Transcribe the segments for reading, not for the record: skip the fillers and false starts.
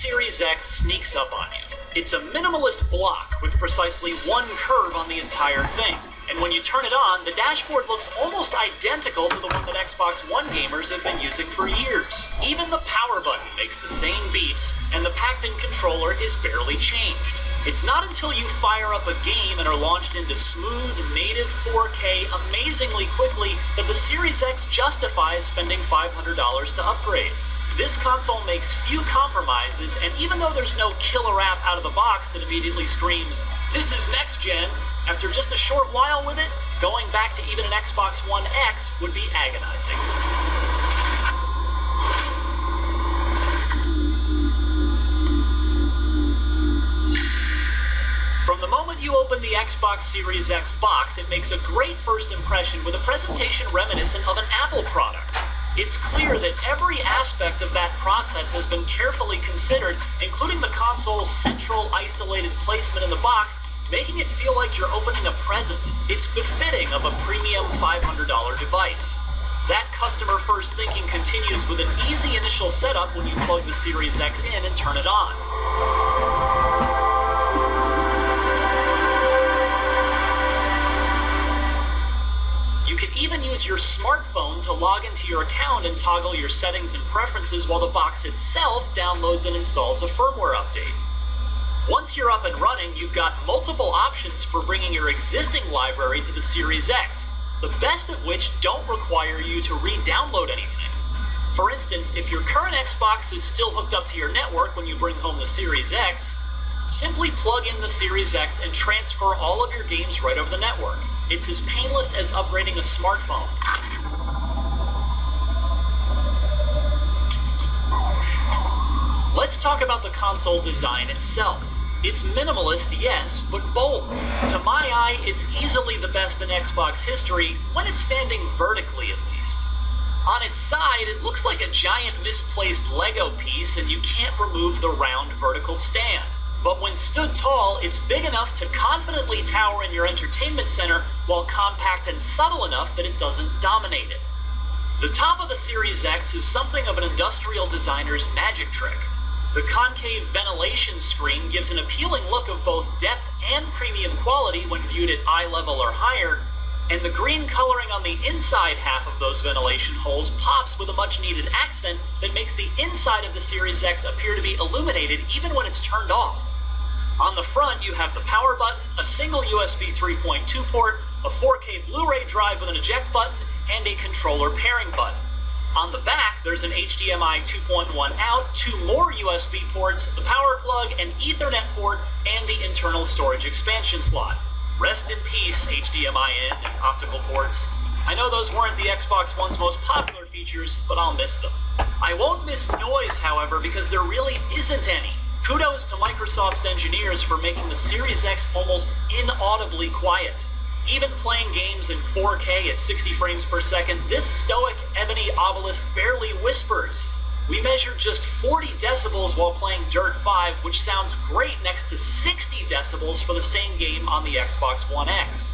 Series X sneaks up on you. It's a minimalist block with precisely one curve on the entire thing. And when you turn it on, the dashboard looks almost identical to the one that Xbox One gamers have been using for years. Even the power button makes the same beeps, and the packed-in controller is barely changed. It's not until you fire up a game and are launched into smooth, native 4K amazingly quickly that the Series X justifies spending $500 to upgrade. This console makes few compromises, and even though there's no killer app out of the box that immediately screams, "This is next gen," after just a short while with it, going back to even an Xbox One X would be agonizing. From the moment you open the Xbox Series X box, it makes a great first impression with a presentation reminiscent of an Apple product. It's clear that every aspect of that process has been carefully considered, including the console's central isolated placement in the box, making it feel like you're opening a present. It's befitting of a premium $500 device. That customer-first thinking continues with an easy initial setup when you plug the Series X in and turn it on. You can even use your smartphone to log into your account and toggle your settings and preferences while the box itself downloads and installs a firmware update. Once you're up and running, you've got multiple options for bringing your existing library to the Series X, the best of which don't require you to re-download anything. For instance, if your current Xbox is still hooked up to your network when you bring home the Series X, simply plug in the Series X and transfer all of your games right over the network. It's as painless as upgrading a smartphone. Let's talk about the console design itself. It's minimalist, yes, but bold. To my eye, it's easily the best in Xbox history, when it's standing vertically at least. On its side, it looks like a giant misplaced Lego piece, and you can't remove the round vertical stand. But when stood tall, it's big enough to confidently tower in your entertainment center, while compact and subtle enough that it doesn't dominate it. The top of the Series X is something of an industrial designer's magic trick. The concave ventilation screen gives an appealing look of both depth and premium quality when viewed at eye level or higher, and the green coloring on the inside half of those ventilation holes pops with a much-needed accent that makes the inside of the Series X appear to be illuminated even when it's turned off. On the front, you have the power button, a single USB 3.2 port, a 4K Blu-ray drive with an eject button, and a controller pairing button. On the back, there's an HDMI 2.1 out, two more USB ports, the power plug, an Ethernet port, and the internal storage expansion slot. Rest in peace, HDMI in and optical ports. I know those weren't the Xbox One's most popular features, but I'll miss them. I won't miss noise, however, because there really isn't any. Kudos to Microsoft's engineers for making the Series X almost inaudibly quiet. Even playing games in 4K at 60 frames per second, this stoic ebony obelisk barely whispers. We measured just 40 decibels while playing Dirt 5, which sounds great next to 60 decibels for the same game on the Xbox One X.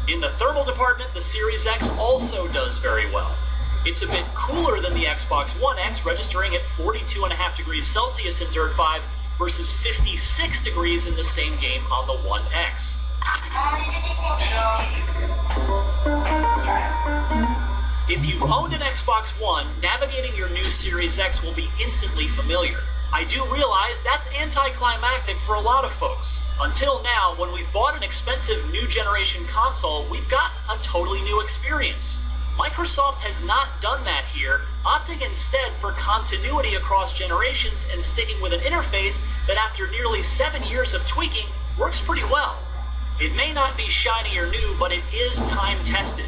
In the thermal department, the Series X also does very well. It's a bit cooler than the Xbox One X, registering at 42.5 degrees Celsius in Dirt 5 versus 56 degrees in the same game on the One X. If you've owned an Xbox One, navigating your new Series X will be instantly familiar. I do realize that's anticlimactic for a lot of folks. Until now, when we've bought an expensive new generation console, we've gotten a totally new experience. Microsoft has not done that here, opting instead for continuity across generations and sticking with an interface that after nearly 7 years of tweaking, works pretty well. It may not be shiny or new, but it is time-tested.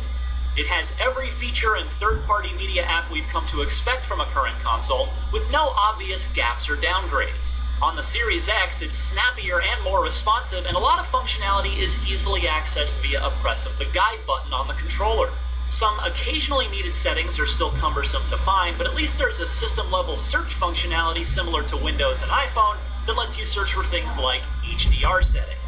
It has every feature and third-party media app we've come to expect from a current console, with no obvious gaps or downgrades. On the Series X, it's snappier and more responsive, and a lot of functionality is easily accessed via a press of the guide button on the controller. Some occasionally needed settings are still cumbersome to find, but at least there's a system-level search functionality similar to Windows and iPhone that lets you search for things like HDR setting.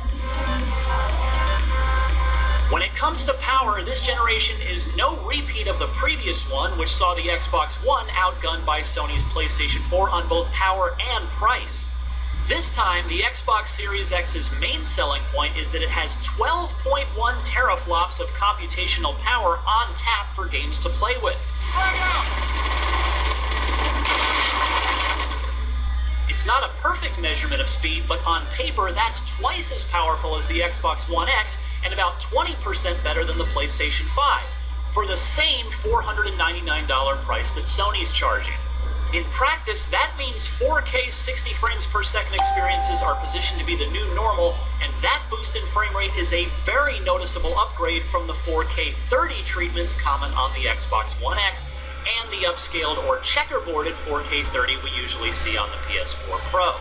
When it comes to power, this generation is no repeat of the previous one, which saw the Xbox One outgunned by Sony's PlayStation 4 on both power and price. This time, the Xbox Series X's main selling point is that it has 12.1 teraflops of computational power on tap for games to play with. It's not a perfect measurement of speed, but on paper, that's twice as powerful as the Xbox One X and about 20% better than the PlayStation 5, for the same $499 price that Sony's charging. In practice, that means 4K 60 frames per second experiences are positioned to be the new normal, and that boost in frame rate is a very noticeable upgrade from the 4K 30 treatments common on the Xbox One X and the upscaled or checkerboarded 4K 30 we usually see on the PS4 Pro.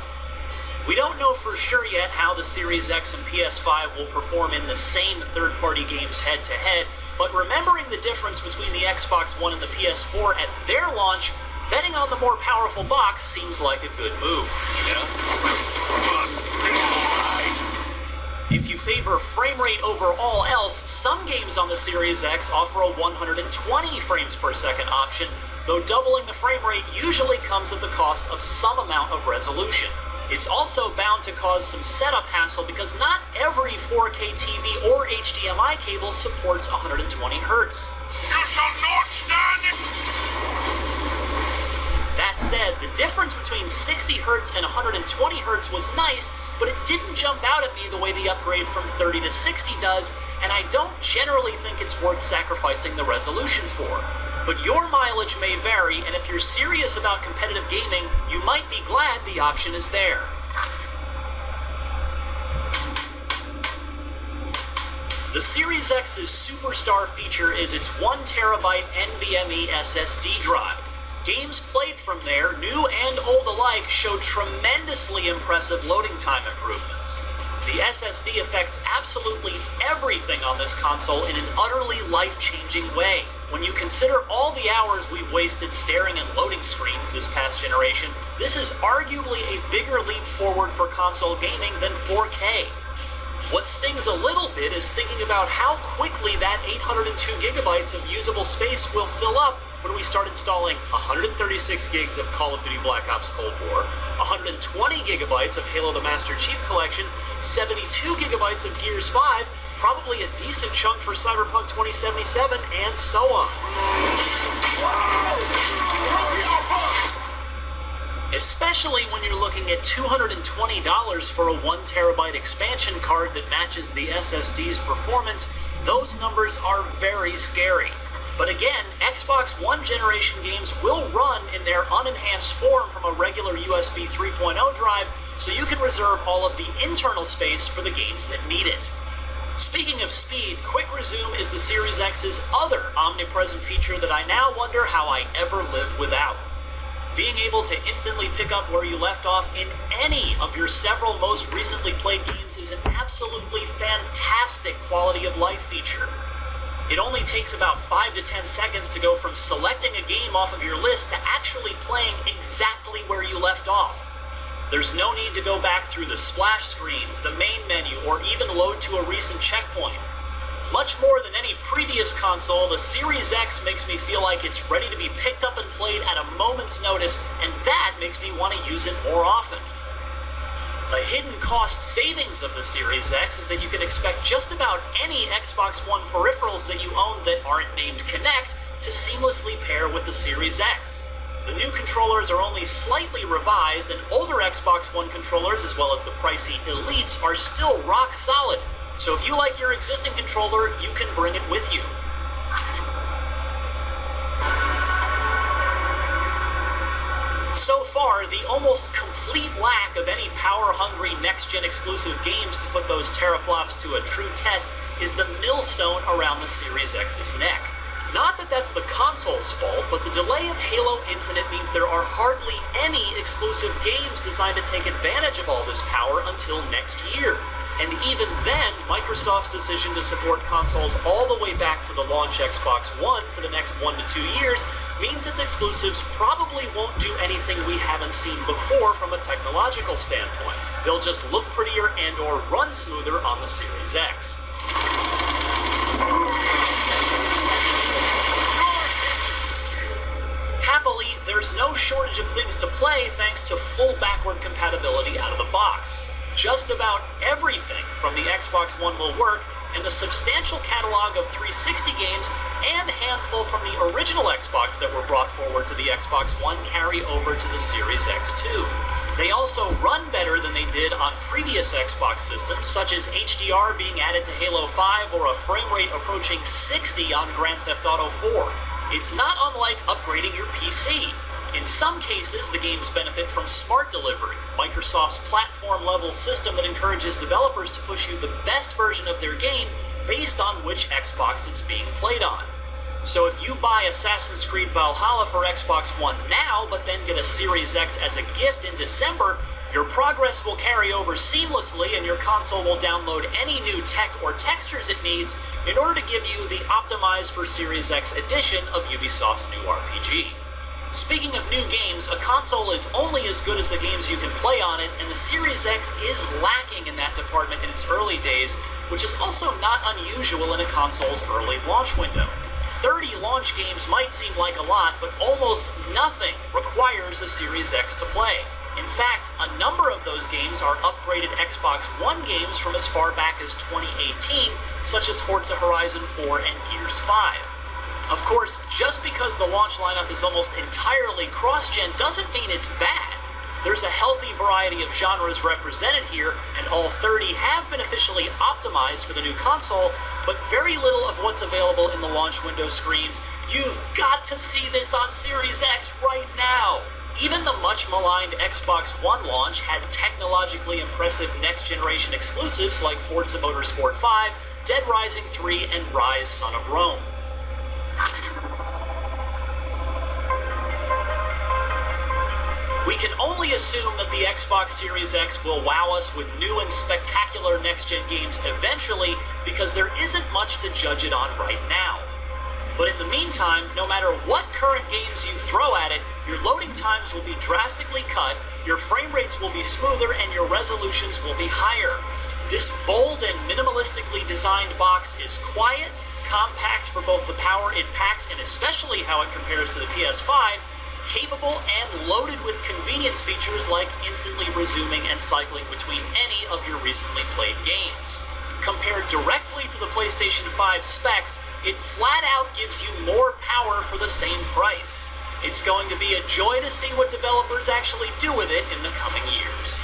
We don't know for sure yet how the Series X and PS5 will perform in the same third-party games head-to-head, but remembering the difference between the Xbox One and the PS4 at their launch, betting on the more powerful box seems like a good move. If you favor frame rate over all else, some games on the Series X offer a 120 frames per second option, though doubling the frame rate usually comes at the cost of some amount of resolution. It's also bound to cause some setup hassle because not every 4K TV or HDMI cable supports 120 Hz. You shall not stand it! That said, the difference between 60 Hz and 120 Hz was nice, but it didn't jump out at me the way the upgrade from 30 to 60 does, and I don't generally think it's worth sacrificing the resolution for. But your mileage may vary, and if you're serious about competitive gaming, you might be glad the option is there. The Series X's superstar feature is its 1TB NVMe SSD drive. Games played from there, new and old alike, show tremendously impressive loading time improvements. The SSD affects absolutely everything on this console in an utterly life-changing way. When you consider all the hours we've wasted staring at loading screens this past generation, this is arguably a bigger leap forward for console gaming than 4K. What stings a little bit is thinking about how quickly that 802 gigabytes of usable space will fill up when we start installing 136 gigs of Call of Duty Black Ops Cold War, 120 gigabytes of Halo the Master Chief Collection, 72 gigabytes of Gears 5, probably a decent chunk for Cyberpunk 2077, and so on. Especially when you're looking at $220 for a 1TB expansion card that matches the SSD's performance, those numbers are very scary. But again, Xbox One generation games will run in their unenhanced form from a regular USB 3.0 drive, so you can reserve all of the internal space for the games that need it. Speaking of speed, Quick Resume is the Series X's other omnipresent feature that I now wonder how I ever lived without. Being able to instantly pick up where you left off in any of your several most recently played games is an absolutely fantastic quality of life feature. It only takes about 5 to 10 seconds to go from selecting a game off of your list to actually playing exactly where you left off. There's no need to go back through the splash screens, the main menu, or even load to a recent checkpoint. Much more than any previous console, the Series X makes me feel like it's ready to be picked up and played at a moment's notice, and that makes me want to use it more often. A hidden cost savings of the Series X is that you can expect just about any Xbox One peripherals that you own that aren't named Kinect to seamlessly pair with the Series X. The new controllers are only slightly revised, and older Xbox One controllers, as well as the pricey Elites, are still rock solid. So if you like your existing controller, you can bring it with you. So far, the almost complete lack of any power-hungry next-gen exclusive games to put those teraflops to a true test is the millstone around the Series X's neck. Not that that's the console's fault, but the delay of Halo Infinite means there are hardly any exclusive games designed to take advantage of all this power until next year. And even then, Microsoft's decision to support consoles all the way back to the launch Xbox One for the next 1 to 2 years means its exclusives probably won't do anything we haven't seen before from a technological standpoint. They'll just look prettier and/or run smoother on the Series X. Happily, there there's no shortage of things to play thanks to full backward compatibility out of the box. Just about everything from the Xbox One will work, and the substantial catalog of 360 games and handful from the original Xbox that were brought forward to the Xbox One carry over to the Series X too. They also run better than they did on previous Xbox systems, such as HDR being added to Halo 5 or a frame rate approaching 60 on Grand Theft Auto 4. It's not unlike upgrading your PC. In some cases, the games benefit from smart delivery, Microsoft's platform-level system that encourages developers to push you the best version of their game based on which Xbox it's being played on. So if you buy Assassin's Creed Valhalla for Xbox One now, but then get a Series X as a gift in December, your progress will carry over seamlessly and your console will download any new tech or textures it needs in order to give you the optimized for Series X edition of Ubisoft's new RPG. Speaking of new games, a console is only as good as the games you can play on it, and the Series X is lacking in that department in its early days, which is also not unusual in a console's early launch window. 30 launch games might seem like a lot, but almost nothing requires a Series X to play. In fact, a number of those games are upgraded Xbox One games from as far back as 2018, such as Forza Horizon 4 and Gears 5. Of course, just because the launch lineup is almost entirely cross-gen doesn't mean it's bad. There's a healthy variety of genres represented here, and all 30 have been officially optimized for the new console, but very little of what's available in the launch window screams, "You've got to see this on Series X right now!" Even the much-maligned Xbox One launch had technologically impressive next-generation exclusives like Forza Motorsport 5, Dead Rising 3, and Rise: Son of Rome. We can only assume that the Xbox Series X will wow us with new and spectacular next-gen games eventually, because there isn't much to judge it on right now. But in the meantime, no matter what current games you throw at it, your loading times will be drastically cut, your frame rates will be smoother, and your resolutions will be higher. This bold and minimalistically designed box is quiet, compact for both the power it packs and especially how it compares to the PS5, capable and loaded with convenience features like instantly resuming and cycling between any of your recently played games. Compared directly to the PlayStation 5 specs, it flat out gives you more power for the same price. It's going to be a joy to see what developers actually do with it in the coming years.